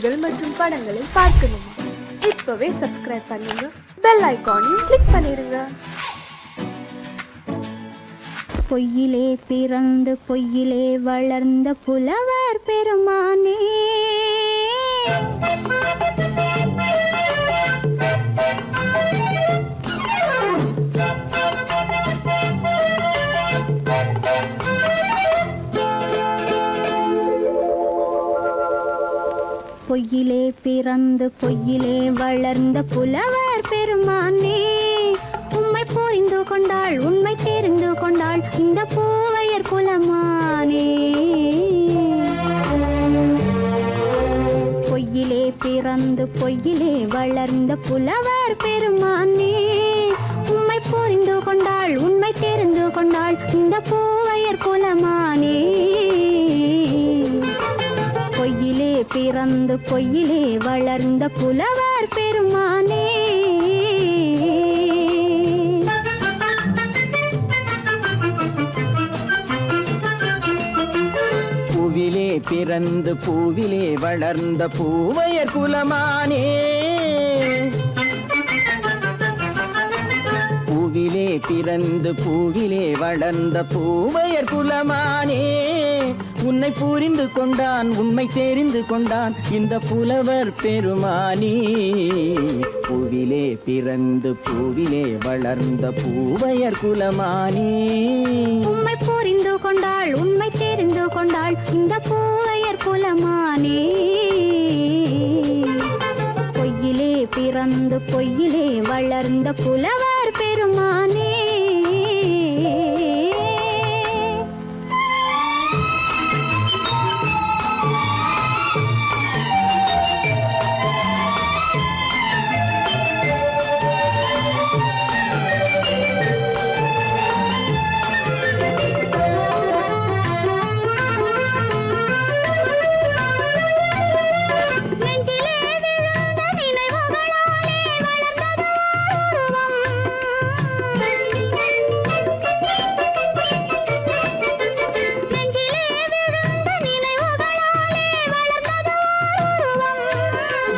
பாடல்கள் மற்றும் படங்களை பார்க்கணுமா? இப்பவே சப்ஸ்கிரைப் பண்ணுங்க, பெல் ஐகானையும் கிளிக் பண்ணிருங்க. பொய்யிலே பிறந்து பொய்யிலே வளர்ந்த புலவர் பெருமானே, பொய்யிலே பிறந்து பொய்யிலே வளர்ந்த புலவர் பெருமானே, உம்மை புரிந்து கொண்டாள் உண்மை தெரிந்து கொண்டாள் இந்த பூவையர் குலமானே. பொய்யிலே பிறந்து பொய்யிலே வளர்ந்த புலவர் பெருமானே, உம்மை புரிந்து கொண்டாள் உண்மை தெரிந்து கொண்டாள் இந்த பூவையர் குலமானே. பொய்யிலே பிறந்து பொய்யிலே வளர்ந்த புலவர் பெருமானே. பூவிலே பிறந்து பூவிலே வளர்ந்த பூவையர் குலமானே, பூவிலே பிறந்து பூவிலே வளர்ந்த பூவையர் குலமானே, உன்னை புரிந்து கொண்டான் உண்மை தெரிந்து கொண்டான் இந்த புலவர் பெருமானே. பூவிலே பிறந்து பூவிலே வளர்ந்த பூவையர் குலமானே, உண்மை புரிந்து கொண்டாள் உண்மை தெரிந்து கொண்டாள் இந்த பூவையர் குலமானே. பொய்யிலே பிறந்து பொய்யிலே வளர்ந்த புலவர் பெருமானே.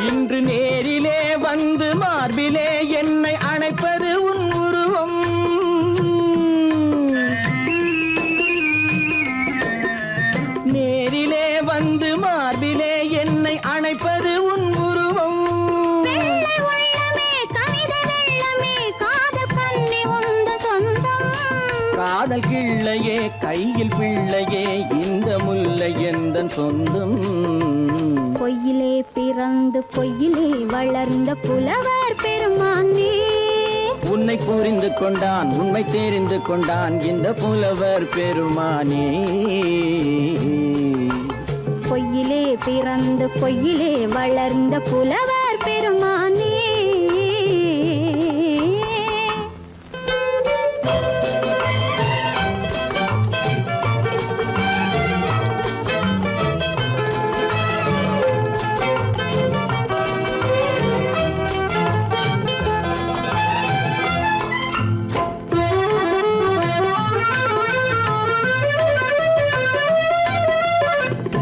இன்று நேரிலே வந்து மார்பிலே என்னை அணைப்பது உன் உருவம், நேரிலே வந்து மார்பிலே என்னை அணைப்பது உன் உருவம். காதல் கிள்ளையே கையில் பிள்ளையே இந்த முல்லை எந்தன் சொந்தம். பொய்யிலே பிறந்து பொய்யிலே வளர்ந்த புலவர் பெருமானே, உன்னை புரிந்து கொண்டான் உண்மை தெரிந்து கொண்டான் இந்த புலவர் பெருமானே. பொய்யிலே பிறந்து பொய்யிலே வளர்ந்த புலவர் பெருமானே.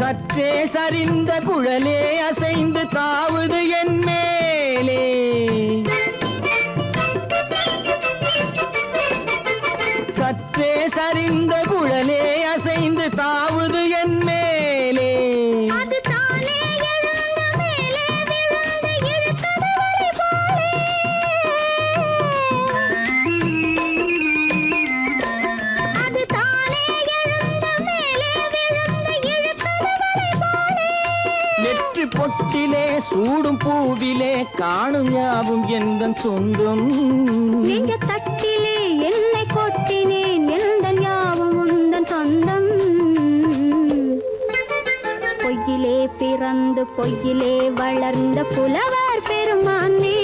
சற்றே சரிந்த குழலே அசைந்து தாவுது என் மேலே, சற்றே சரிந்த குழலே அசைந்து தாவுது என் மேலே. நெற்றி பொட்டிலே சூடும் பூவிலே காணும் யாவும் எந்தன் சொந்தம். நீங்க தட்டிலே என்னை கொட்டினேன் எந்தன் யாவும் உந்தன் சொந்தம். பொய்யிலே பிறந்து பொய்யிலே வளர்ந்த புலவர் பெருமானே,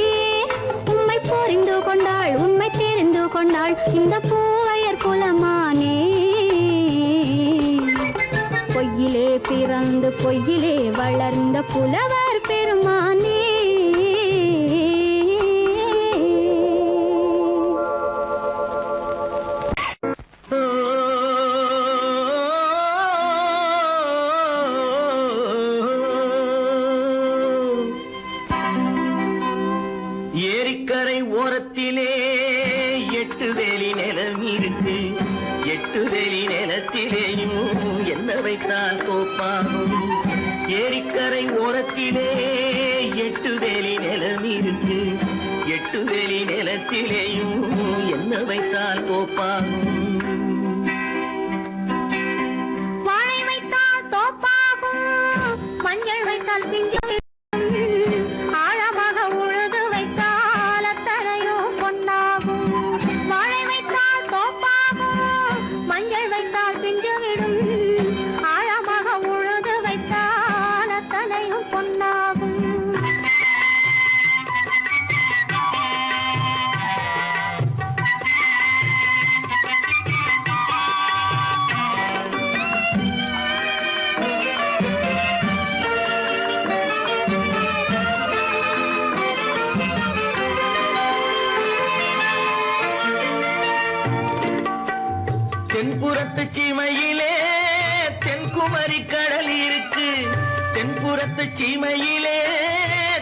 உம்மை புரிந்து கொண்டாள் உண்மை தெரிந்து கொண்டாள் இந்த பூவையர் குலமானே. பொய்யிலே பிறந்து பொய்யிலே வளர்ந்த புலவர் பெருமானே. ஓரத்திலே 8 வேலி நிலம் இருக்கு. 8 வேலி நிலத்திலேயும் என்ன வைத்தால் தோப்பாகும். ஏரிக்கரை ஓரத்திலே 8 வேலி நிலம் இருக்கு. 8 வேலி நிலத்திலேயும் என்ன வைத்தால் தோப்பாகும். வாழை வைத்தால் தோப்பாகும், மஞ்சள் வைத்தால் பிஞ்சு, ஆழமாக உழுது வைத்தால் அத்தனையோ பொன்னாகும். வாழை வைத்தால் தோப்பாகும், மஞ்சள் வைத்தால் பிஞ்சு விடும், ஆழமாக உழுது வைத்தால் அத்தனையும் பொன்னாகும். தென்புறத்து சீமையிலே தென்குமரி கடல் இருக்கு. தென்புறத்து சீமையிலே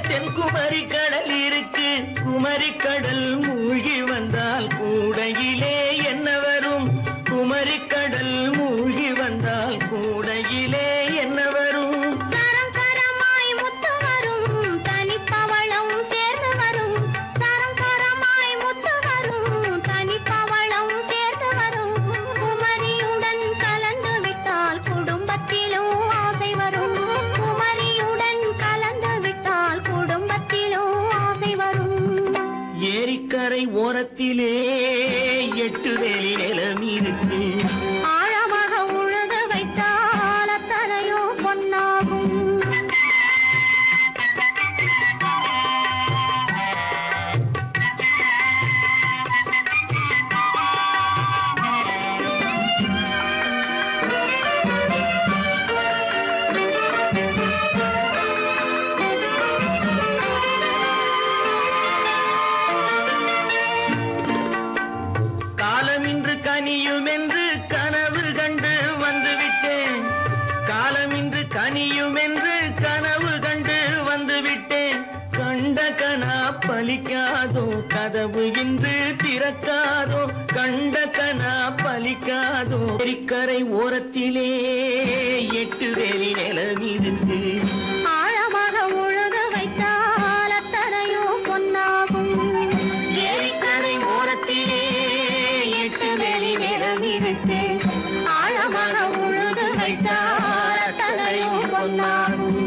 தென்குமரி கடல் இருக்கு. குமரி கடல் மூழ்கி வந்தால் கூடையிலே என்ன வரும். குமரி கடல் மூழ்கி வந்தால் கூடையிலே என்ன வரும். சரம் சரமாய் முத்து வரும், தனிப்பவளம் சேர்ந்து வரும். சரம் சரமாய் முத்து வரும், தனிப்பவளம் சேர்ந்து வரும். குமரியுடன் கலந்து விட்டால் குடும்பத்திலும் ஆசை வரும். குமரியுடன் கலந்து விட்டால் குடும்பத்திலும் ஆசை வரும். ஏரிக்கரை ஓரத்திலே 8 வேலி நிலம் இருக்கு. ஆழமாக உழுது வைத்தால் அத்தனையோ பொன்னாகும். காலமின்று கனியும் என்று கனவு கண்டு வந்துவிட்டேன். காலமின்று கனியும் என்று கனவு கண்டு வந்துவிட்டேன். கண்ட கனா பலிக்காதோ, கதவு இன்று திறக்காதோ. கண்ட கனா பலிக்காதோ. ஏரிக்கரை ஓரத்திலே 8 வேலி நிலம் இருக்கு. ஆழமாக உழுது வைத்தால் அத்தனையோ பொன்னாகும். ஏரிக்கரை ஓரத்திலே 8 வேலி நிலம் இருக்கு. ஆழமாக உழுது வைத்தால் அத்தனையோ பொன்னாகும்.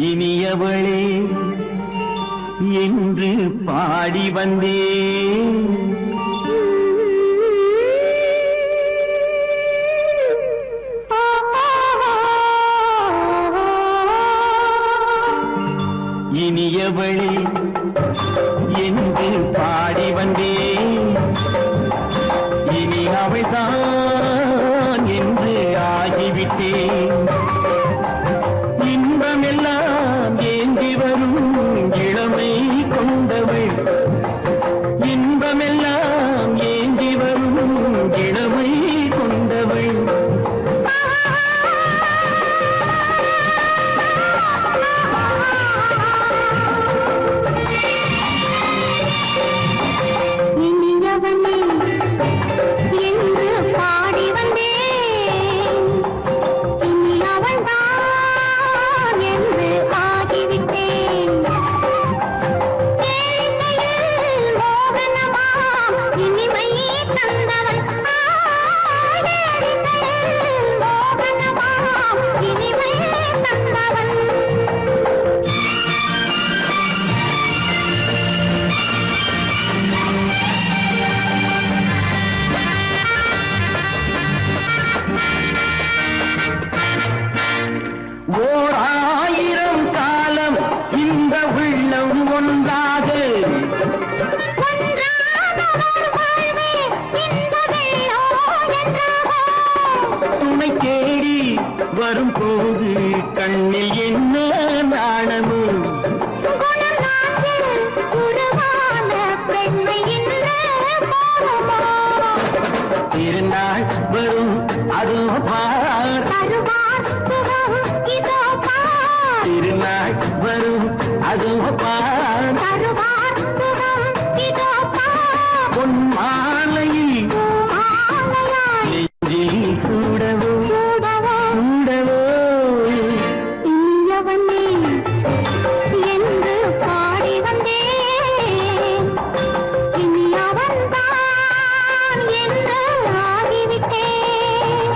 இனியவளே என்று பாடி வந்தேன். இனியவளே என்று பாடி வந்தேன். இனி அவள்தான் என்று ஆகிவிட்டேன். இன்பமெல்லாம் ஏந்தி வரும் இளமை கொண்டவள். இன்பமெல்லாம் ஏந்தி வரும் இளமை கொண்டவள். இனியவனே என்று பாடி வந்தேன். இனி அவள்தான் என்று ஆகிவிட்டேன். கேளிக்கையில் மோகனமாம் இனிமை தந்தவன். கேளிக்கையில் மோகனமாம் இனிமை தந்தவன். ஓர் 1000 காலம் இந்த உள்ளம் ஒன்றாக அதோ பார் தருவார் சுகம் இதோ பார் பொன் மாலையில் மாலையாய் நெஞ்சில் சூடவோ சூடவோ சூடவோ இனியவனே என்று பாடி வந்தேன் இனி அவன்தான் என்று ஆகிவிட்டேன்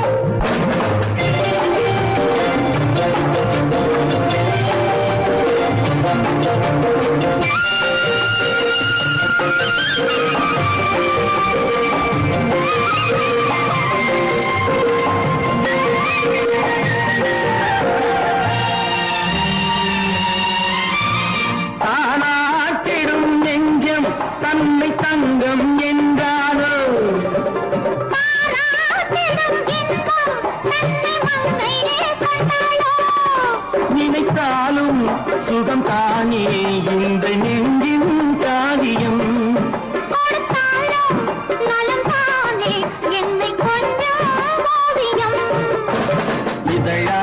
தானாட்டிடும் நெஞ்சம் தன்னை தங்கம் என்றாரோ பாராட்டிடும் இன்பம் தன்னை மங்கையே கண்டாளோ நினைத்தாலும் சுகம் தானே இந்த நெஞ்சின் காரியம் கொடுத்தாலும் நலம் தானே என்னை கொஞ்சம் ஓவியம் இதழா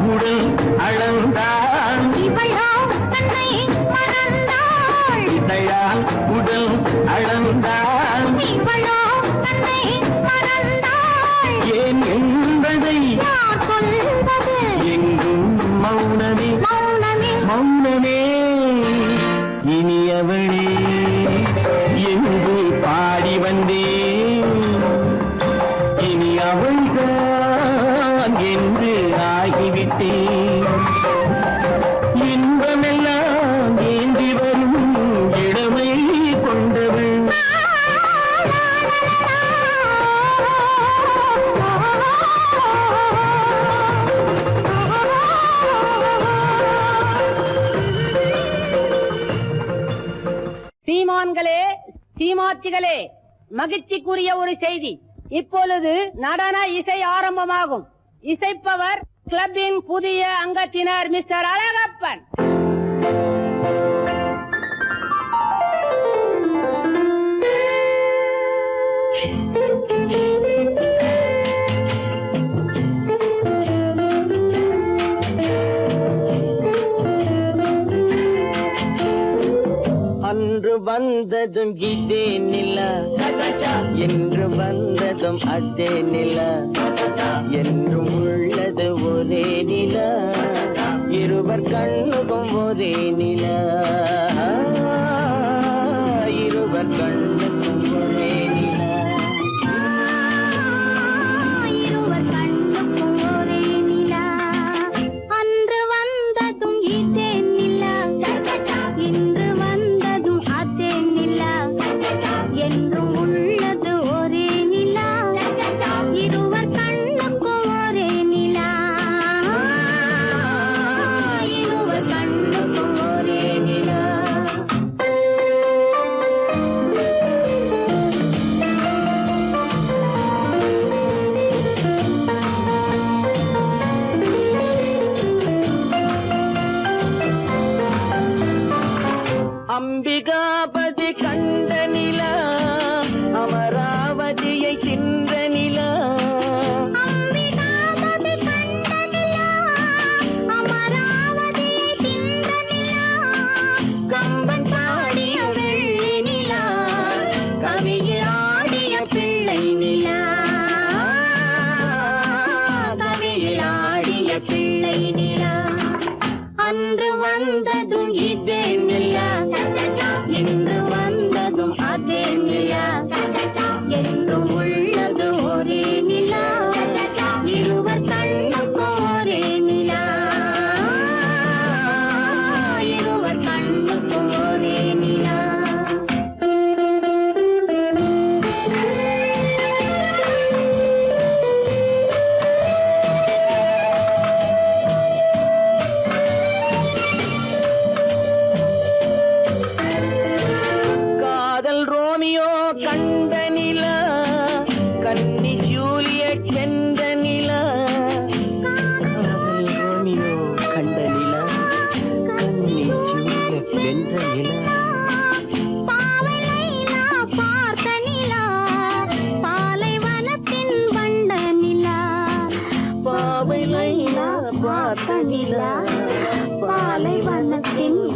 உடல் அளந்தாள் இவளோ தன்னை மறந்தாள் இதழால் உடல் அளந்தாள் இவளோ தன்னை மறந்தாள் ஏன் என்பதை யார் சொல்வது எங்கும் மௌனமே மௌனமே மௌனமே இனியவளே என்று பாடி வந்தேன் இனி அவள்தான் என்று ஆகிவிட்டேன் இன்பமெல்லாம் ஏந்தி வரும் இளமை கொண்டவள் சீமான்களே சீமாத்திகளே மகிழ்ச்சிக்குரிய ஒரு செய்தி. இப்பொழுது நடன இசை ஆரம்பமாகும். இசைப்பவர் கிளப்பின் புதிய அங்கத்தினர் மிஸ்டர் அழகப்பன். அன்று வந்ததும் இதே நிலா என்று வந்ததும் அதே நிலா என்றும் உள்ளது ஒரே நிலா இருவர் கண்ணுக்கும் ஒரே நிலா இருவர் கண்ணுக்கும் ஒரே நிலா இருவர் கண்ணுக்கும் ஒரே நிலா அன்று வந்ததும் இதே நிலா இன்று வந்ததும் அதே நிலா என்றும் உள்ளது ஒரே நிலா இருவர் கண்ணுக்கும் ஒரே நிலா இருவர் கண்ணுக்கும் ஒரே நிலா அம்பிகாபதி கண்ட நிலா அமராவதியை தின்ற நிலா அம்பிகாபதி கண்ட நிலா அமராவதியை தின்ற நிலா கம்பன் பாடிய வெள்ளி நிலா கவியில் ஆடிய பிள்ளை நிலா கவியில் ஆடிய பிள்ளை நிலா அன்று வந்ததும் இதே நிலா இன்று வந்ததும் அதே நிலா என்றும் உள்ளது ஒரே நிலா இருவர் கண்ணுக்கும் ஒரே நிலா இருவர் கண்ணுக்கும் ஒரே நிலா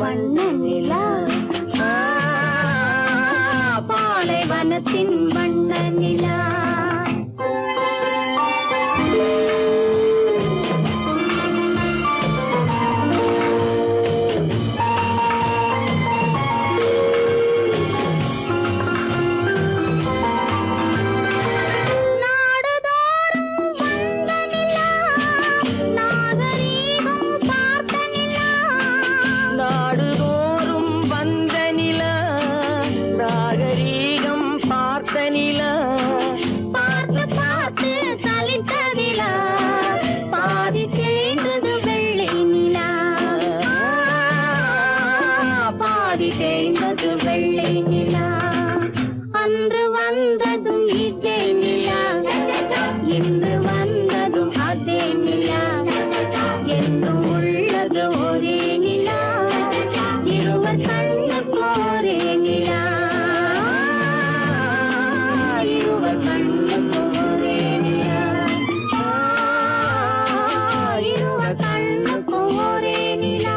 வண்ண நிலா, பாலைவனத்தின் வண்ண நிலா. நாடுதோறும் வந்த நிலா, நாகரீகம் பார்த்த நிலா, பார்த்து பார்த்து சலித்ததிலா, பாதி தேய்ந்தது வெள்ளை நிலா, பாதி தேய்ந்தது வெள்ளை நிலா. அன்று வந்ததும் இதே நிலா, இன்று வந்ததும் அதே நிலா, என்று உள்ளது ஒரே நிலா, இருவர் கண்ணுக்கு ஒரே நிலா, இருவர் கண்ணுக்கு ஒரே நிலா, இருவர் கண்ணுக்கு ஒரே நிலா.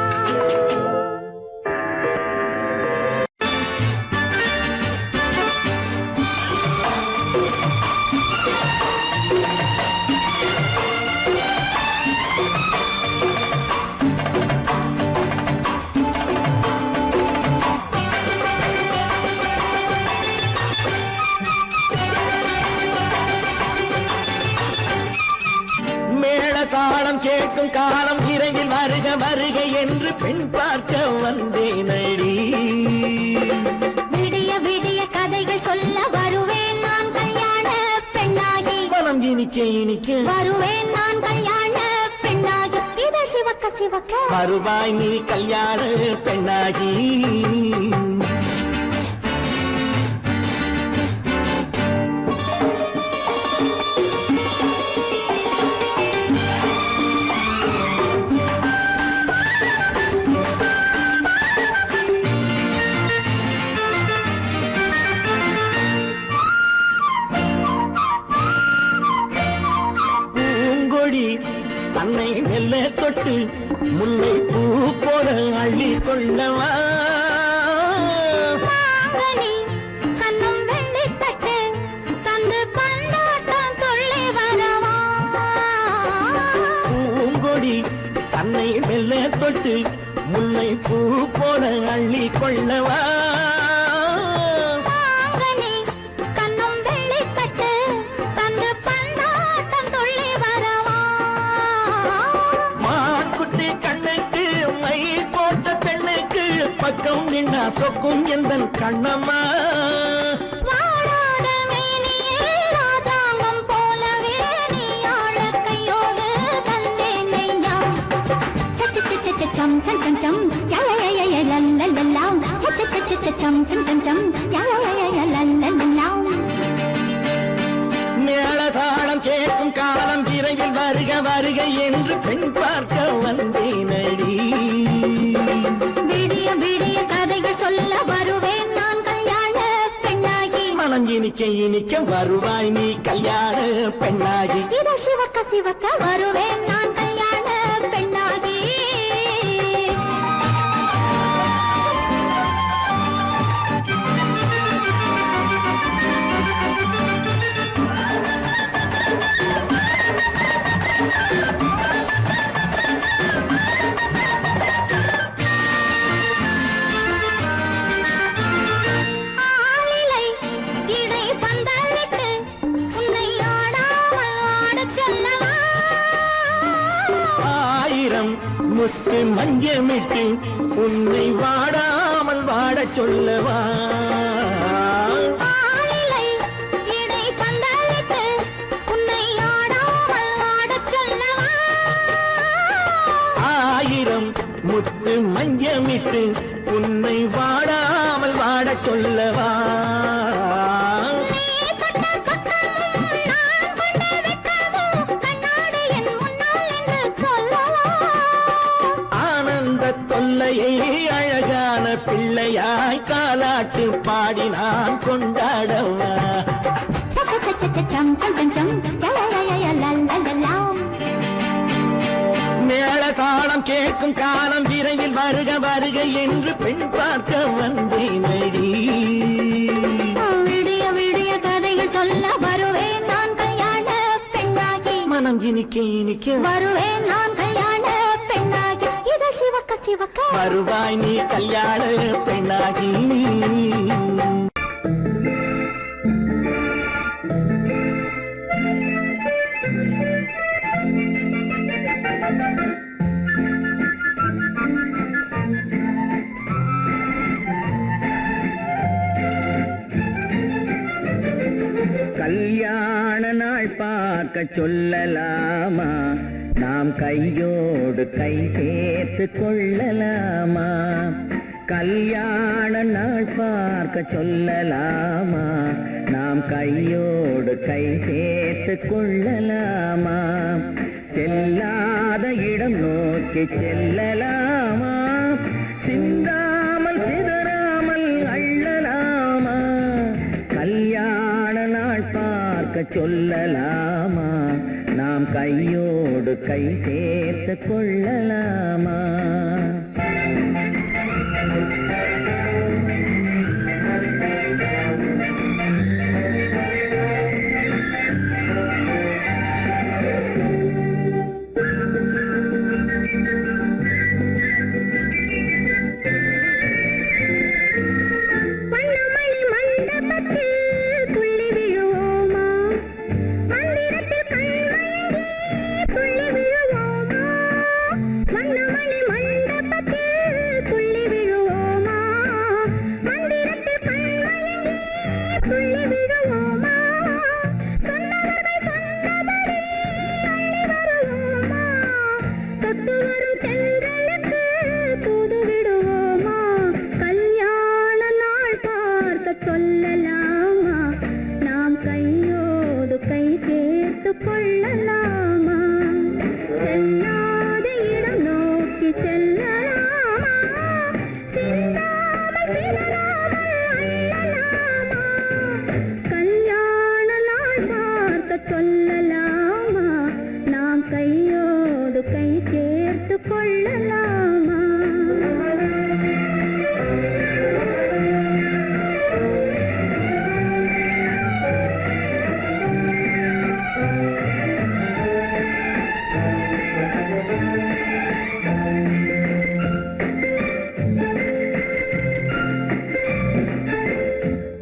மேள தாளம் கேட்கும் காலம் விரைவில் வருக வருக என்று பெண் பார்க்க வந்தேனடி. விடிய விடிய கதைகள் சொல்ல வருவேன் நான் கல்யாண பெண்ணாகி, மனம் இனிக்க இனிக்க வருவேன் நான் கல்யாண பெண்ணாகி, இதழ் சிவக்க சிவக்க வருவாய் நீ கல்யாண பெண்ணாகி. பூங்கொடி தன்னை மெல்ல தொட்டு முல்லை பூ போல அள்ளி கொள்ளவா, மாங்கனி கண்ணும் வெள்ளித்தட்டு தந்து பந்தாட்டம் துள்ளி வரவா, பூங்கொடி தன்னை மெல்ல தொட்டு முல்லை பூ போல அள்ளி கொள்ளவா, மாங்கனி கண்ணும் வெள்ளித்தட்டு தந்து பந்தாட்டம் துள்ளி வரவா, மாக்குட்டி கண்ணுக்கு மை போட்ட பெண்ணுக்கு பக்கம் நின்னா சொக்கும் எந்தன் கண்ணம்மா. வாடாத மேனியே ராதாங்கம் போலவே நீ ஆழ கையோடு தந்தேன் நெய்யா, சச்ச சச்ச சச்சம் சம் சம் சம் யா யா யா யா லல்லல்லல்லாம், சச்ச சச்ச சச்சம் சம் சம் சம் யா யா யா யா லல்லல்லல்லாம். மேளதாளம் கேட்கும் காலம் விரைவில் வருக வருக என்று பெண் பார்க்க வந்தேனடி. விடிய விடிய கதைகள் சொல்ல வருவேன் நான் கல்யாண பெண்ணாகி, மனம் இனிக்க இனிக்க வருவாய் நீ கல்யாண பெண்ணாகி. இதழ் சிவக்க சிவக்க வருவேன் நான் கல்யாண பெண்ணாகி. ஆளிலை இடை பந்தலிட்டு உன்னை ஆடாமல் ஆடச் சொல்லவா, ஆயிரம் முத்து மஞ்சமிட்டு உன்னை வாடாமல் வாடச் சொல்லவா, ஆளிலை இடை பந்தலிட்டு உன்னை ஆடாமல் ஆடச் சொல்லவா, ஆயிரம் முத்து மஞ்சமிட்டு உன்னை வாடாமல் வாடச் சொல்லவா, நீ தொட்ட பக்கமும் நான் கொண்ட வெட்கமும் கண்ணாடி என் முன்னால் என்று சொல்லவா, ஆனந்த தொல்லையை அழகான பிள்ளையாய் காலாட்டு பாடி நான் கொண்டாடவா. சச்ச சச்ச சம் சம் சம் சம் யா யா யா யா லல்லல்லல்லாம். மேள தாளம் கேட்கும் காலம் விரைவில் வருக வருக என்று பெண் பார்க்க வந்தேனடி. விடிய விடிய கதைகள் சொல்ல வருவேன் நான் கல்யாண பெண்ணாகி. மனம் இனிக்க இனிக்க வருவேன் நான் கல்யாண பெண்ணாகி. இதழ் சிவக்க சிவக்க வருவாய் நீ கல்யாண பெண்ணாகி. கல்யாண நாள் பார்க்க சொல்லலாமா, நாம் கையோடு கை சேர்த்து கொள்ளலாமா. கல்யாண நாள் பார்க்க சொல்லலாமா, நாம் கையோடு கை சேர்த்து கொள்ளலாமா. செல்லாத இடம் நோக்கி செல்லலாமா, சிந்தாமல் சிதறாமல் அள்ளலாமா. கல்யாண நாள் பார்க்க சொல்லலாமா, நாம் கையோடு கை சேர்த்து கொள்ளலாமா.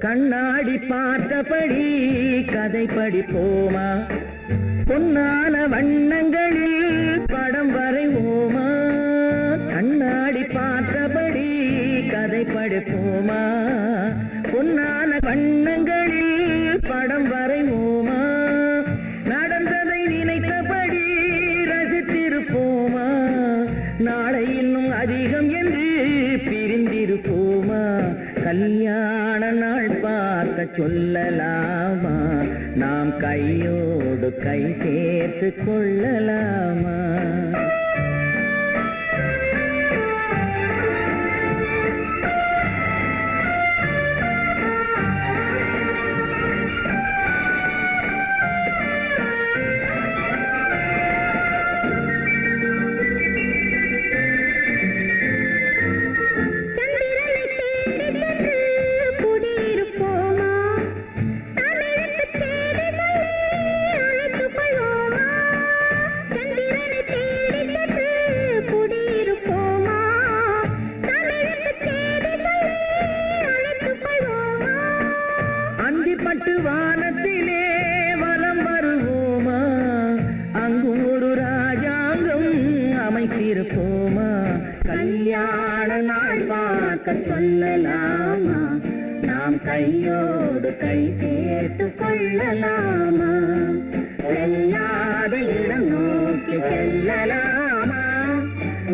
கண்ணாடி பார்த்தபடி கதை படிப்போமா, பொன்னான வண்ணங்களில் படம் வரைவோமா. கண்ணாடி பார்த்தபடி கதை படிப்போமா, பொன்னான வண்ணங்களில் படம் வரைவோமா. நடந்ததை நினைத்தபடி ரசித்திருப்போமா, நாளை இன்னும் அதிகம் என்று பிரிந்திருப்போமா. கல்யாண நாள் பார்க்க சொல்லலாமா, நாம் கையோடு கை சேர்த்து கொள்ளலாமா. பட்டு வானத்திலே வலம் வருவோமா, அங்கும் ஒரு ராஜாங்கம் அமைத்திருப்போமா. கல்யாண நாள் பார்க்க சொல்லலாமா, நாம் கையோடு கை சேர்த்து கொள்ளலாமா. செல்லாத இடம் நோக்கி செல்லலாமா,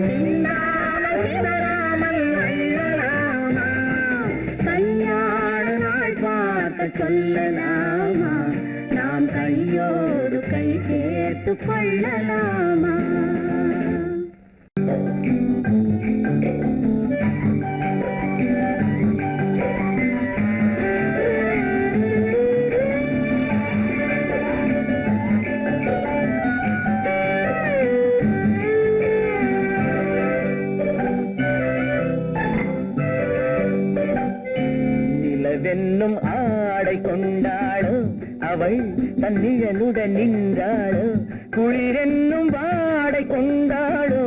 சிந்தாமல் சிதறாமல் அள்ளலாமா. கல்யாண நாள் பார்க்க சொல்லலாமா, நாம் கையோடு கை சேர்த்து கொள்ளலாமா. நிலவென்னும் ஆடை கொண்டாளோ அவள் தன்னிழலுடன் நின்றாளோ குளிரென்னும் வாடை கொண்டாளோ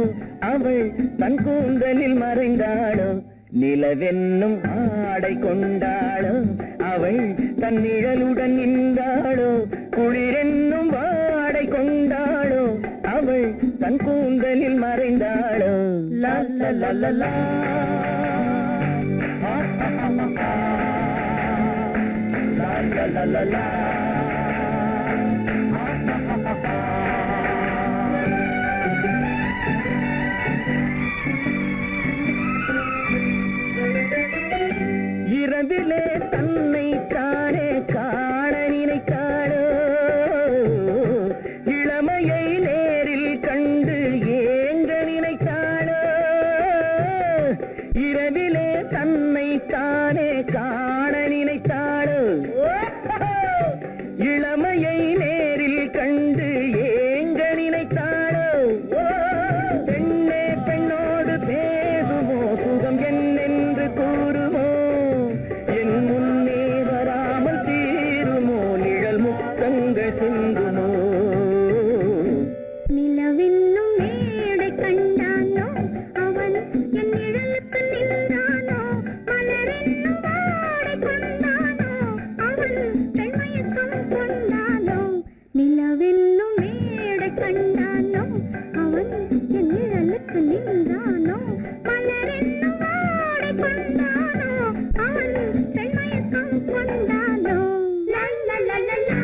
அவள் தன் கூந்தலில் மறைந்தாளோ நிலவென்னும் ஆடை கொண்டாளோ அவள் தன் நிழலுடன் நின்றாளோ குளிரென்னும் வாடை கொண்டாளோ அவள் தன் கூந்தலில் மறைந்தாளோ லா லா லா லா லா la la la la இரவிலே தன்னை தானே காண நினைத்தாளோ இளமையை நேரில் கண்டு ஏங்க நினைத்தாளோ இரவிலே தன்னை தானே காண நினைத்தாளோ இளமையை நேரில் கண்டு ஏங்க நினைத்தாளோ பெண்ணே பெண்ணோடு பேசுமோ சுகம் என்னென்று கூறுமோ என் முன்னே வராமல் தீருமோ நிழல் முத்தங்கள் சிந்துமோ நிலவென்னும் மேடை கண்டானோ அவன் என் நிழலுக்கு நின்றானோ மலரென்னும் வாடை கொண்டானோ அவன் பெண்மயக்கம் கொண்டானோ நிலவென்னும் மேடை கண்டானோ அவன் என் நிழலுக்கு நின்றானோ மலரென்னும் வாடை கொண்டானோ அவன் பெண்மயக்கம் கொண்டானோ லா லா லா லா லா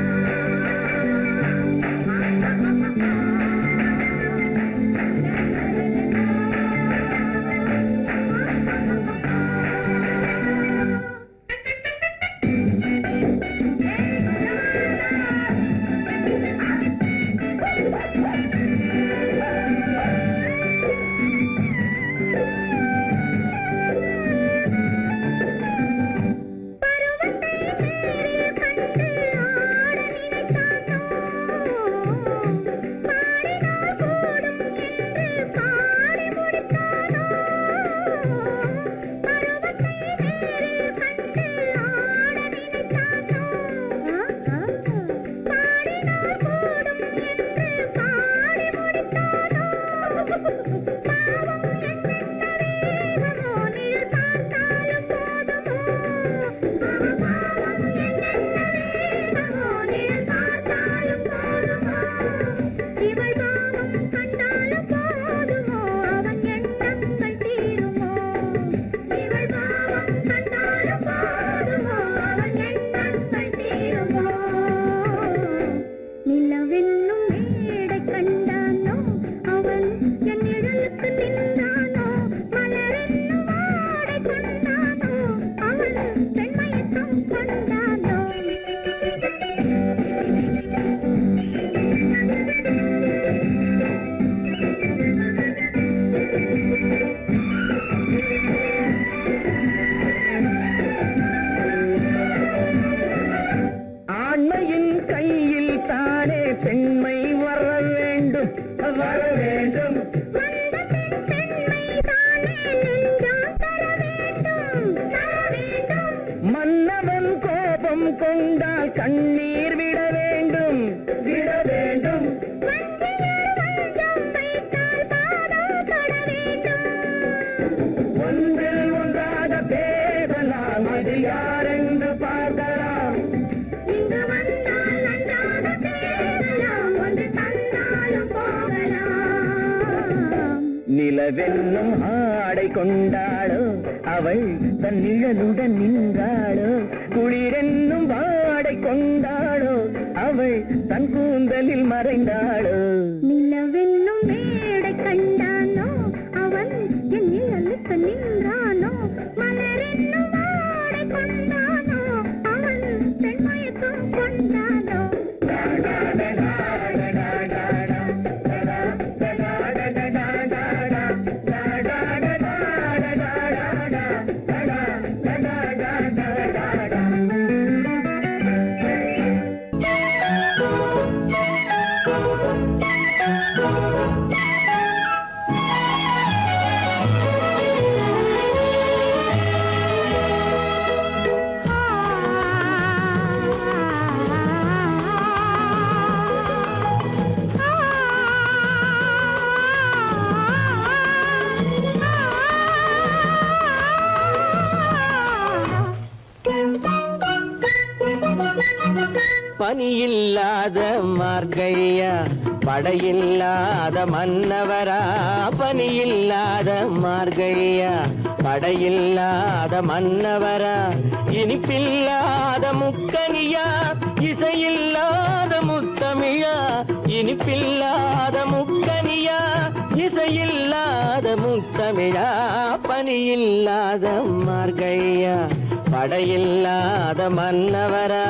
நிலவென்னும் மேடை கண்டானோ அவன் என் நிழலுக்கு நின்றானோ மலரென்னும் வாடை கொண்டானோ அவன் பெண்மயக்கம் கொண்டானோ ஆண்மையின் கையில் தானே பெண்மை வர வேண்டும் வர வேண்டும் வந்த பெண்மை தானே நெஞ்சம் தர வேண்டும் தர வேண்டும் மன்னவன் கோபம் கொண்டால் கண்ணீர் விட வேண்டும் விட வேண்டும் வஞ்சியர் வஞ்சம் வைத்தால் பாதம் தொட வேண்டும் ஒன்றில் ஒன்றாக பேசலாம் அது யாரென்று பார்க்கலாம் இங்கு வந்தால் நன்றாக பேசலாம் ஒன்று தந்தாலும் போகலாம் நிலவென்னும் ஆடை கொண்டாளோ அவள் தன் நிழலுடன் நின்றாளோ குளிரென்னும் வாடை கொண்டாளோ அவள் தன் கூந்தலில் மறைந்தாளோ நிலவென்னும் மேடை கண்டானோ அவன் என் நிழலுக்கு நின்றானோ மலரென்னும் வாடை கொண்டானோ அவன் பெண்மயக்கம் கொண்டானோ பனியில்லாத மார்கழியா படையில்லாத மன்னவரா பனியில்லாத மார்கழியா படையில்லாத மன்னவரா இனிப்பில்லாத முக்கனியா இசையில்லாத முத்தமிழா இனிப்பில்லாத முக்கனியா இசையில்லாத முத்தமிழா பனியில்லாத மார்கழியா படையில்லாத மன்னவரா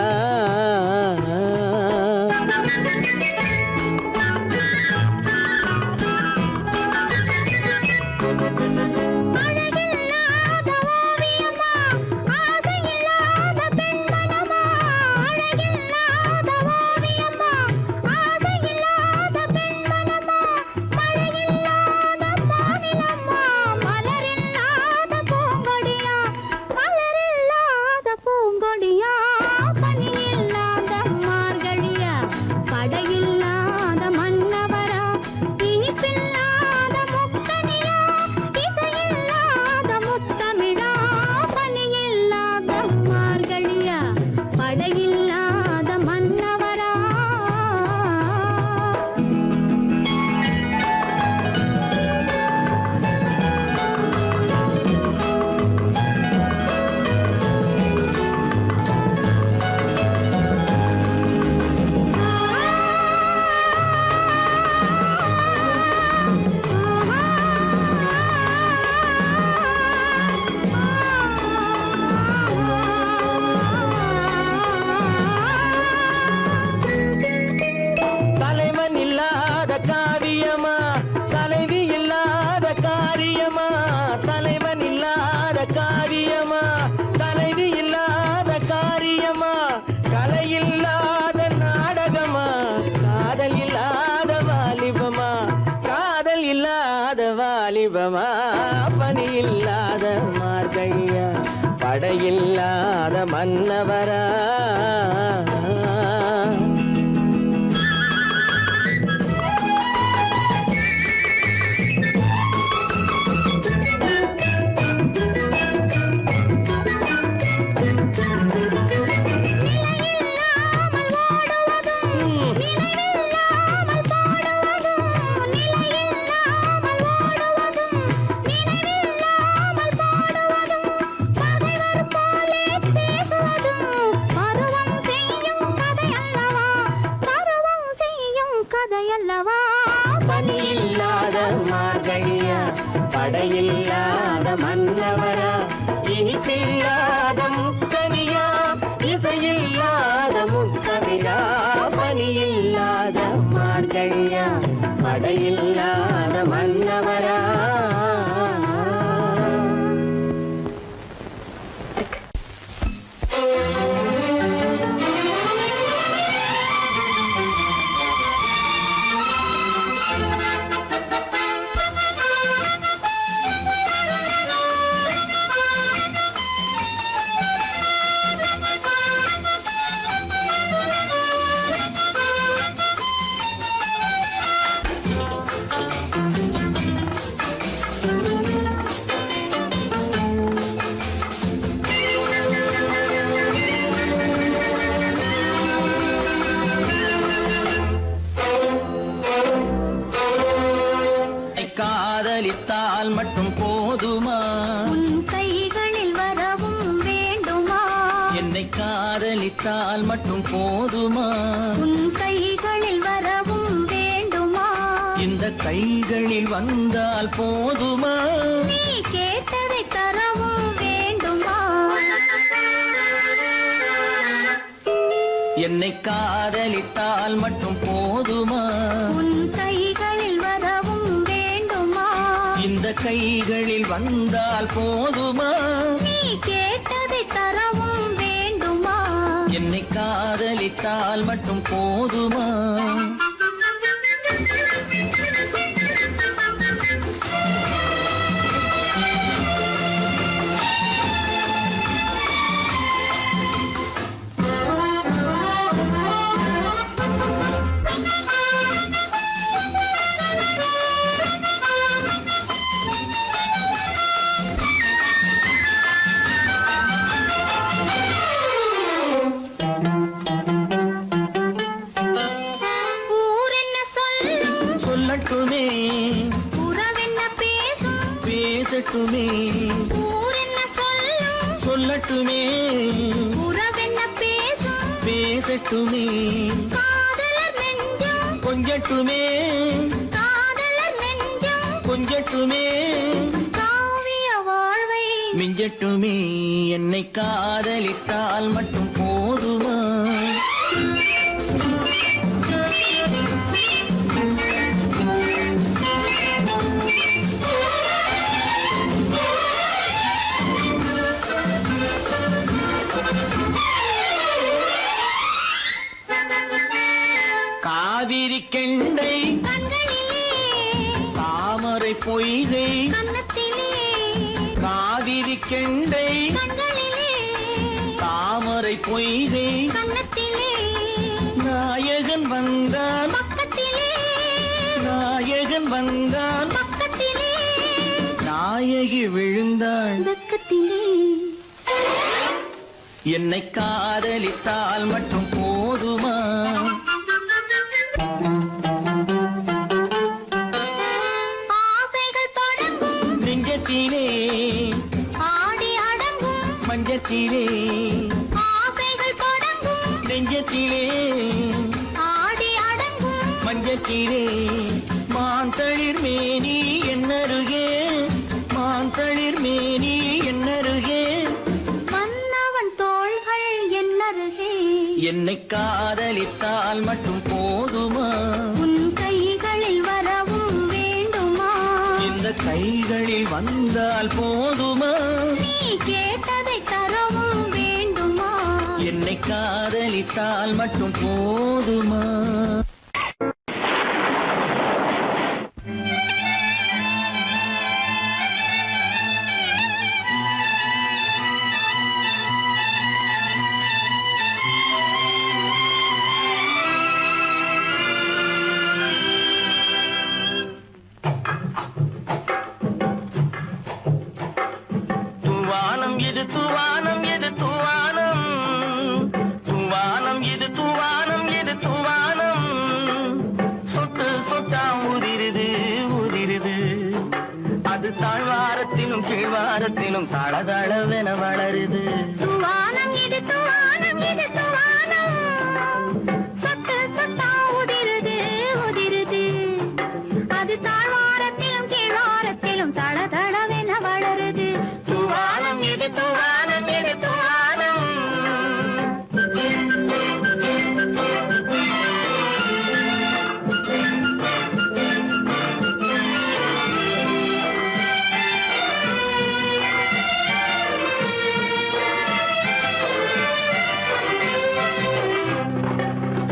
வாலிபமா பனியில்லாத மார்கழியா படையில்லாத மன்னவரா பனியில்லாத மார்கழியா படையில்லாத மன்னவரா இனிப்பில்லாத முக்கனியா இசையில்லாத முத்தமிழா பனியில்லாத மார்கழியா படையில்லாத மன்னவரா காதலித்தால் மட்டும் போதுமா உன் கைகளில் வரவும் வேண்டுமா என்னை காதலித்தால் மட்டும் போதுமா உன் கைகளில் வரவும் வேண்டுமா இந்த கைகளில் வந்தால் போதுமா நீ கேட்டதை தரவும் வேண்டுமா என்னை காதலித்தால் மட்டும் போதுமா உன் கைகளில் வரவும் வேண்டுமா இந்த கைகளில் வந்தால் போதுமா நீ கேட்டதை தரவும் வேண்டுமா என்னை காதலித்தால் மட்டும் போதுமா ஊர் என்ன சொல்லும் சொல்லட்டுமே உறவென்ன பேசும் பேசட்டுமே காதலர் நெஞ்சம் கொஞ்சட்டுமே காதலர் நெஞ்சம் கொஞ்சட்டுமே காவிய வாழ்வை மிஞ்சட்டுமே என்னை காதலித்தால் மட்டும் போதுமா காவிரி கெண்டை கண்களிலே தாமரை பொய்கை கன்னத்திலே காவிரி கெண்டை கண்களிலே தாமரை பொய்கை கன்னத்திலே நாயகன் வந்தான் பக்கத்திலே நாயகன் வந்தான் பக்கத்திலே நாயகி விழுந்தாள் பக்கத்திலே என்னை காதலித்தால் மட்டும் போதுமா ஆசைகள் தொடங்கும் நெஞ்சத்திலே ஆடி அடங்கும் மஞ்சத்திலே ஆசைகள் தொடங்கும் நெஞ்சத்திலே ஆடி அடங்கும் மஞ்சத்திலே மாந்தளிர் மேனி என்னருகே மாந்தளிர் மேனி என்னருகே மன்னவன் தோள்கள் என்னருகே என்னை காதலித்தால் மட்டும் போதுமா உன் கைகளில் வரவும் வேண்டுமா இந்த கைகளில் வந்தால் போதுமா நீ கேட்டதை தரவும் வேண்டுமா என்னை காதலித்தால் மட்டும் போதுமா தூவானம் இது தூவானம் இது தூவானம் தூவானம் இது தூவானம் இது தூவானம் சொட்டு சொட்டா உதிருது உதிருது அது தாழ்வாரத்திலும் கீழ்வாரத்திலும் தளதளவென வளருது துவானம் இது துவானம் இது துவானம் சொட்டு சொட்டா உதிருது உதிருது அது தாழ்வாரத்திலும் கீழ்வாரத்திலும் தள தளவென வளருது தூவானம் இது தூவானம் இது தூவானம்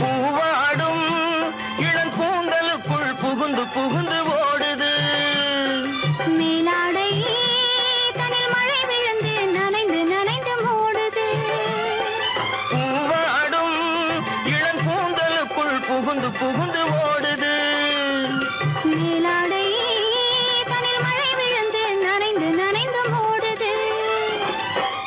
பூவாடும் இளங்கூந்தலுக்குள் புகுந்து புகுந்து ஓடுது மேலாடை தனில் மழை விழுந்து நனைந்து நனைந்து மூடுது பூவாடும் இளங்கூந்தலுக்குள் புகுந்து புகுந்து ஓடுது மேலாடை தனில் மழை விழுந்து நனைந்து நனைந்து மூடுது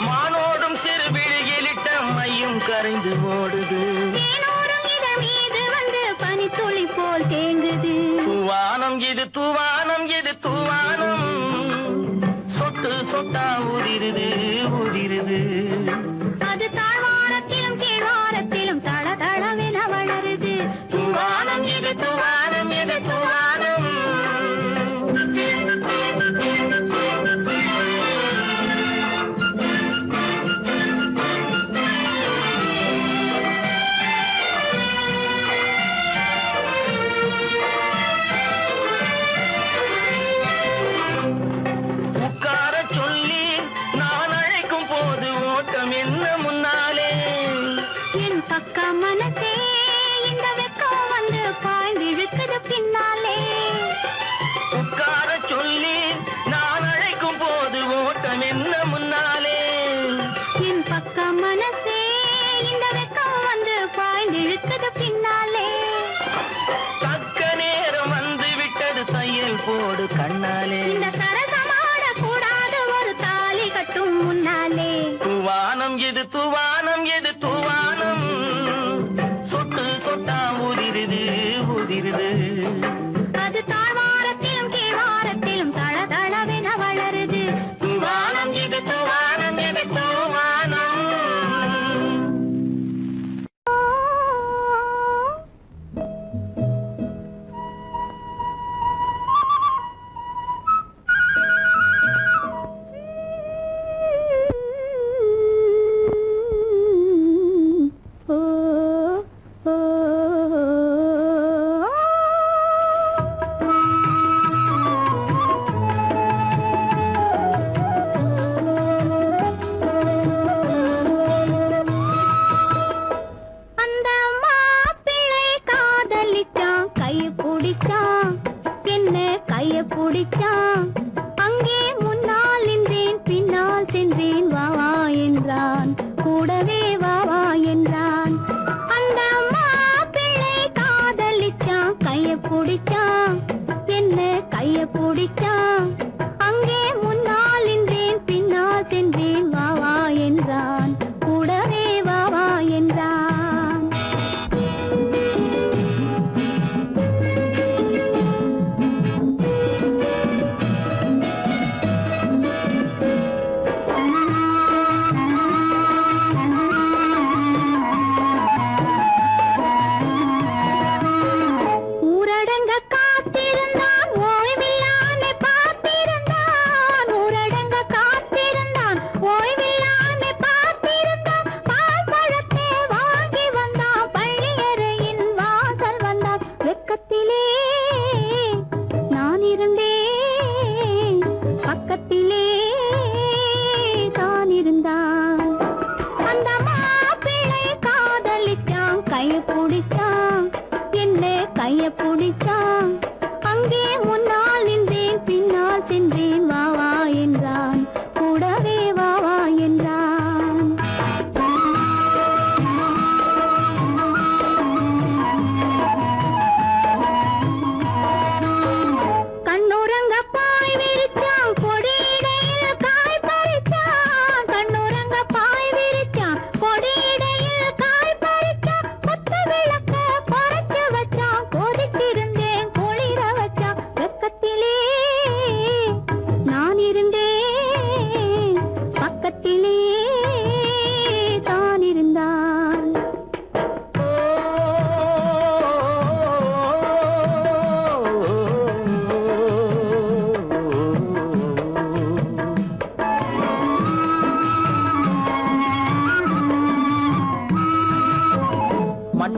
மானோடும் சிறு விழியிலிட்ட மையும் கரைந்து ஓடுது தேனோரும் இதழ் மீது வந்து பனித்துளி போல் தேங்குது தூவானம் இது தூவானம் இது தூவானம் சொட்டு சொட்டா உதிருது உதிருது அது தாழ்வாரத்திலும் கீழ்வாரத்திலும் தள தளவென வளருது தூவானம் இது தூவானம் இது தூவானம் உட்கார சொல்லி நான் அழைக்கும் போது ஓட்டம் என்ன முன்னாலே என் பக்க மனசே இந்த வெக்கம் வந்து பாய்ந்திழுக்குது பின்னாலே உட்கார சொல்லி நான் அழைக்கும் போது ஓட்டம் என்ன முன்னாலே என் பக்க மனசே இந்த வெக்கம் வந்து பாய்ந்திழுக்குது பின்னாலே தக்க நேரம் வந்து விட்டது தையல் போடு கண்ணாலே இந்த சரசமாட கூடாது ஒரு தாலி கட்டும் முன்னாலே தூவானம் இது தூவானம் இது தூவானம் சொட்டு சொட்டா உதிருது உதிருது அது தாழ்வாரத்திலும் கீழ்வாரத்திலும் தள தளவென வளருது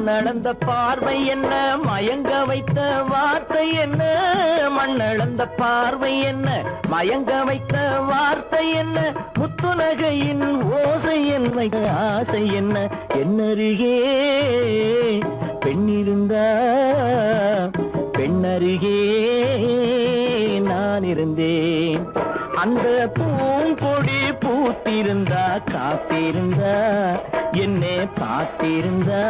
கண்ணளந்த பார்வை என்ன, மயங்க வைத்த வார்த்தை என்ன, மண்ணளந்த பார்வை என்ன, மயங்க வைத்த வார்த்தை என்ன, முத்துநகையின் ஓசை என்ன, ஆசை என்ன, என்னருகே பெண்ணிருந்தா பெண்ணருகே நான் இருந்தேன். அந்த பூங்கொடி பூத்திருந்தா காத்திருந்தா என்னை பார்த்திருந்தா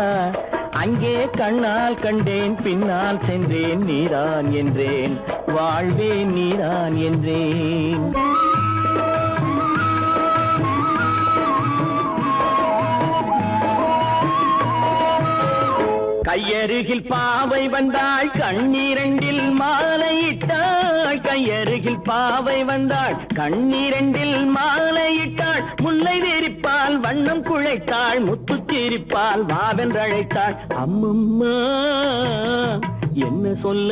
அங்கே கண்ணால் கண்டேன் பின்னால் சென்றேன் நீதான் என்றேன் வாழ்வே நீதான் என்றேன். கையருகில் பாவை வந்தாள் கண்ணீரண்டில் மாலையிட்டாள், கையருகில் பாவை வந்தாள் கண்ணீரண்டில் மாலையிட்டாள், முல்லை நெறிப்பால் வண்ணம் குழைத்தாள், முத்து சிரிப்பால் வாவென்றழைத்தாள். அம்மம்மா என்ன சொல்ல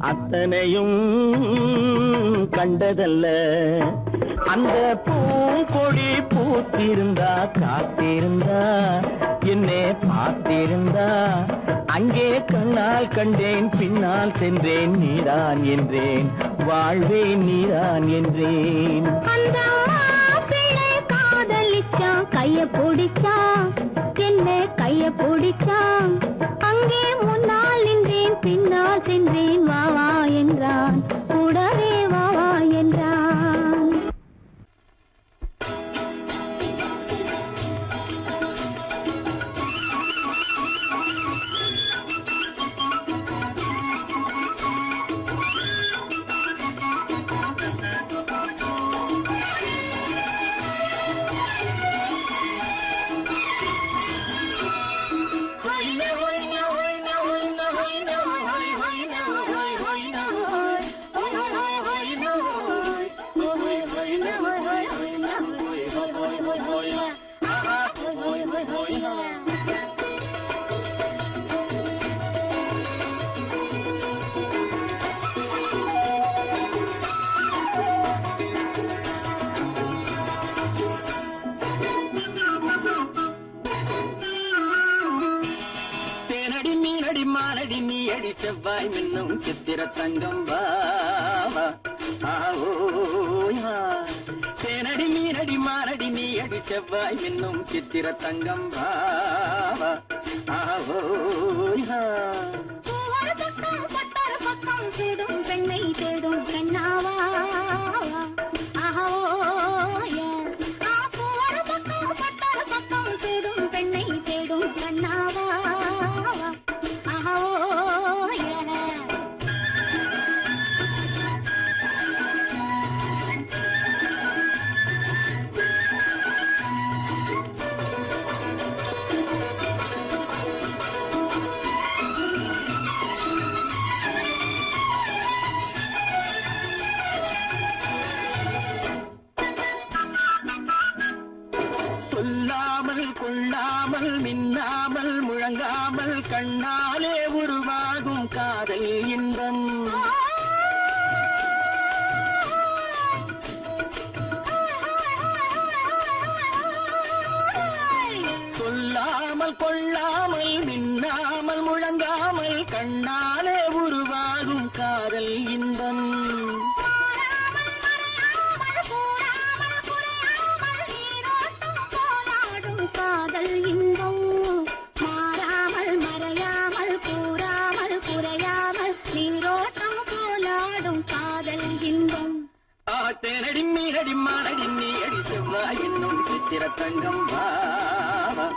அத்தனையும் கண்டதல்ல, அந்த பூங்கொடி பூத்திருந்தா காத்திருந்தா என்னை பார்த்திருந்தா அங்கே கண்ணால் கண்டேன் பின்னால் சென்றேன் நீதான் என்றேன் வாழ்வே நீதான் என்றேன். அந்த மாப்பிள்ளை காதலிச்சான், கைய பிடிச்சான், என்ன கைய பிடிச்சான், அங்கே முன்னால் நின்றேன் பின்னால் சென்றேன் வா வா என்றான், கூடவே வா வா என்றான். மானடி நீ அடி செவ்வாய் மின்னும் சித்திர தங்கம் வாவா தேனடி மீனடி மானடி நீ அடி செவ்வாய் மின்னும் சித்திர தங்கம் வாவா தேடும் பெண்ணை தேடும் பெண்ணாவா தேடும் பெண்ணை தேடும் பெண்ணாவா. சொல்லாமல் கொள்ளாமல் மின்னாமல் முழங்காமல் கண்ணாலே உருவாகும் காதல் இன்பம். சொல்லாமல் கொள்ளாமல் மின்னாமல் முழங்காமல் கண்ணாலே உருவாகும் காதல் இன்பம். காதல் இன்பம் மாறாமல் மறையாமல் கூறாமல் குறையாமல் நீரோட்டம் போலாடும் காதல் இன்பம். தேனடி மீனடி மானடி நீ அடி செவ்வாய் என்னும் சித்திர தங்கம் வாவா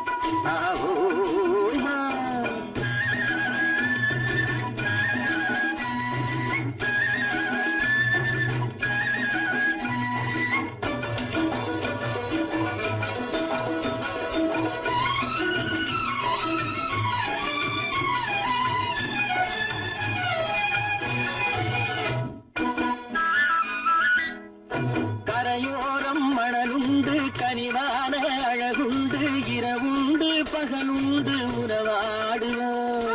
கரையோரம் மணலுண்டு கனிவான அழகுண்டு இரவுண்டு பகலுண்டு உறவாடுவோம்.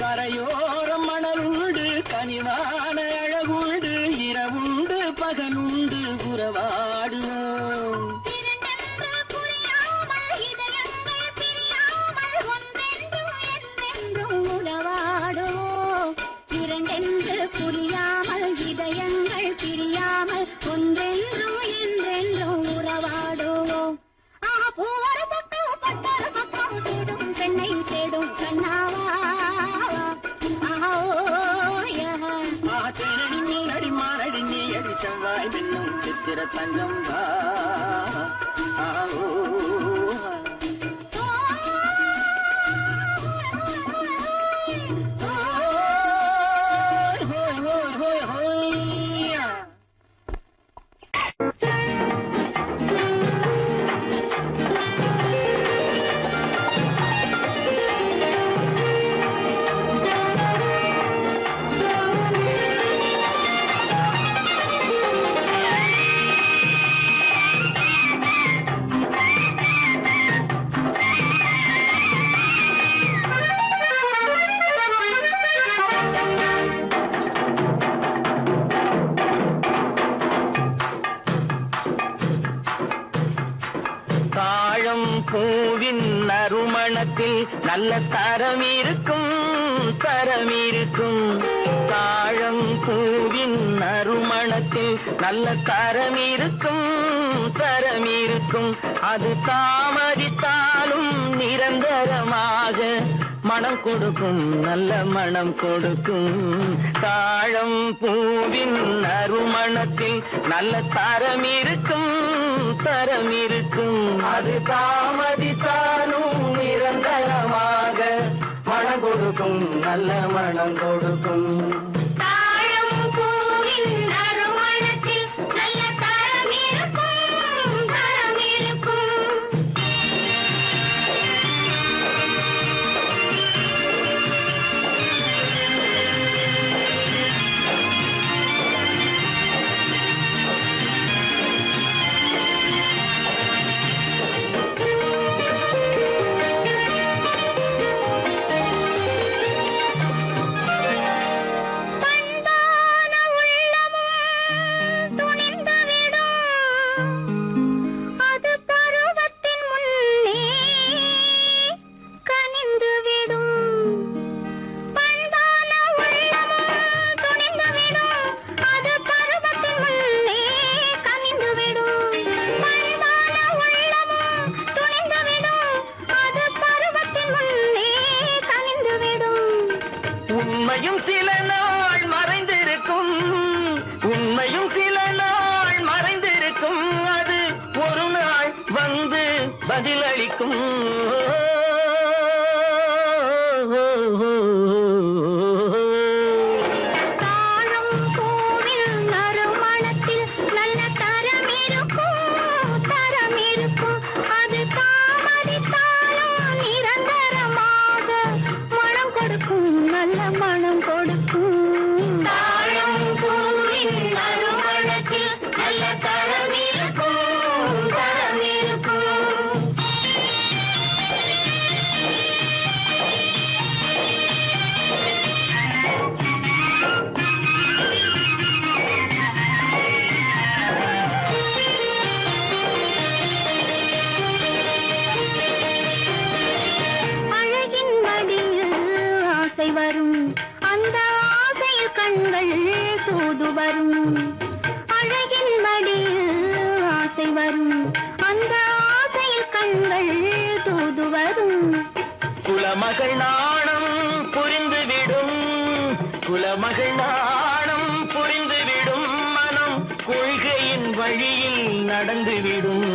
கரையோரம் மணலுண்டு கனிவான அழகுண்டு இரவுண்டு தங்கம் பூவின் நறுமணத்தில் நல்ல தரம் இருக்கும் தாழம் பூவின் நறுமணத்தில் நல்ல தரம் இருக்கும் அது தாமதித்தாலும் நிரந்தரமாக மனம் கொடுக்கும் நல்ல மனம் கொடுக்கும் தாழம் பூவின் நறுமணத்தில் நல்ல தரம் இருக்கும் அது தாமதித்தாலும் நிரந்தரமாக மனம் கொடுக்கும் நல்ல மனம் கொடுக்கும் தாழம் பூவின் நறுமணத்தில் நல்ல தரம் இருக்கும் உண்மையும் சில நாள் மறைந்திருக்கும் அது ஒரு நாள் வந்து பதிலளிக்கும் வரும் அந்த ஆசையில் கண்கள் தூது வரும் அழகின் மடியில் ஆசை வரும் அந்த ஆசையில் கண்கள் தூது வரும் குலமகள் நாணம் புரிந்துவிடும் மனம் கொள்கையின் வழியில் நடந்துவிடும்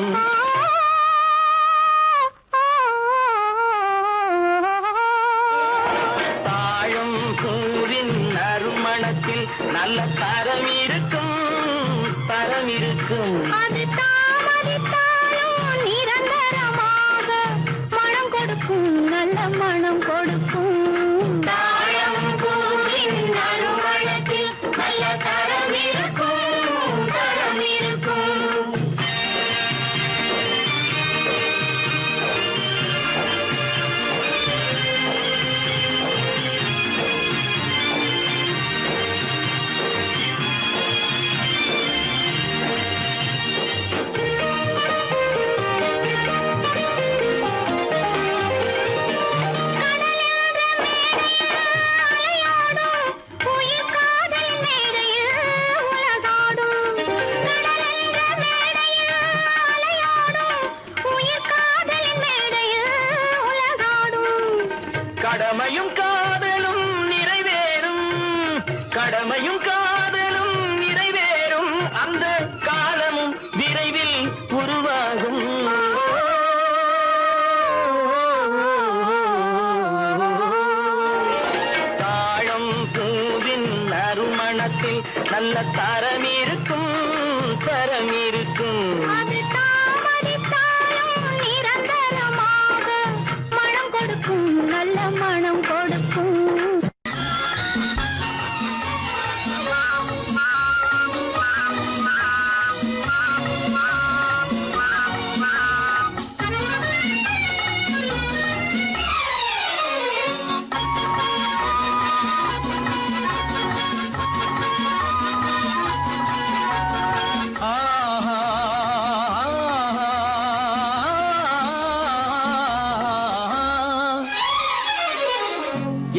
நல்ல தரம் இருக்கும் அது தாமதித்தாலும் நிரந்தரமாக மனம் கொடுக்கும் நல்ல மனம் கொடுக்கும் தாழம் பூவின் நறுமணத்தில் நல்ல தரம் இருக்கும் கடமையும் காதலும் நிறைவேறும் அந்த காலமும் வீட்டில் நல்ல தரம் இருக்கும் தரம் இருக்கும். அது தாமதித்தாலும் நிரந்தரமாக மனம் கொடுக்கும் நல்ல மனம் கொடுக்கும்.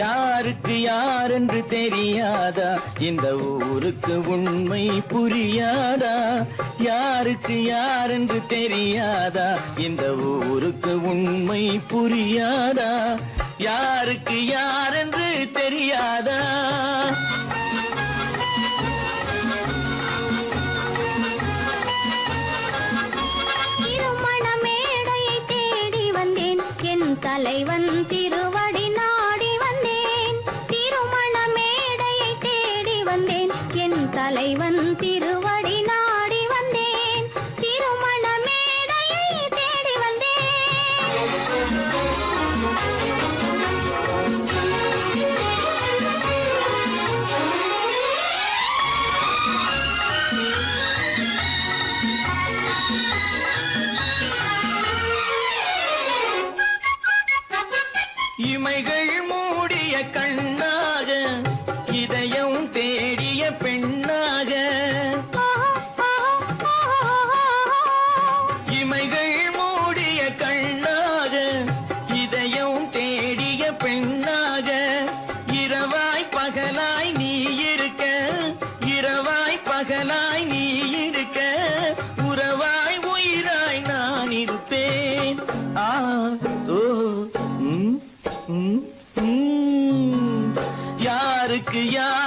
யாருக்கு யாரென்று தெரியாதா இந்த ஊருக்கு உண்மை புரியாதா? யாருக்கு யாரென்று தெரியாதா இந்த ஊருக்கு உண்மை புரியாதா? யாருக்கு யாரென்று தெரியாதா? திருமண மேடையை தேடி வந்தேன் என் தலைவன் திருவடி நாடி வந்தேன். திருமண மேடையை தேடி வந்தேன் என் தலைவன் திருவடி நாடி வந்தேன். திருமண மேடையை தேடி இமைகள் மூடிய கண்ணாக இதயம் தேடிய பெண்ணாக. இமைகள் மூடிய கண்ணாக இதயம் தேடிய பெண்ணாக. இரவாய் பகலாய் நீ இருக்க இரவாய் பகலாய் நீ இருக்க உறவாய் உயிராய் நான் இருப்பேன். ஆ ஓ யாருக்கு யார்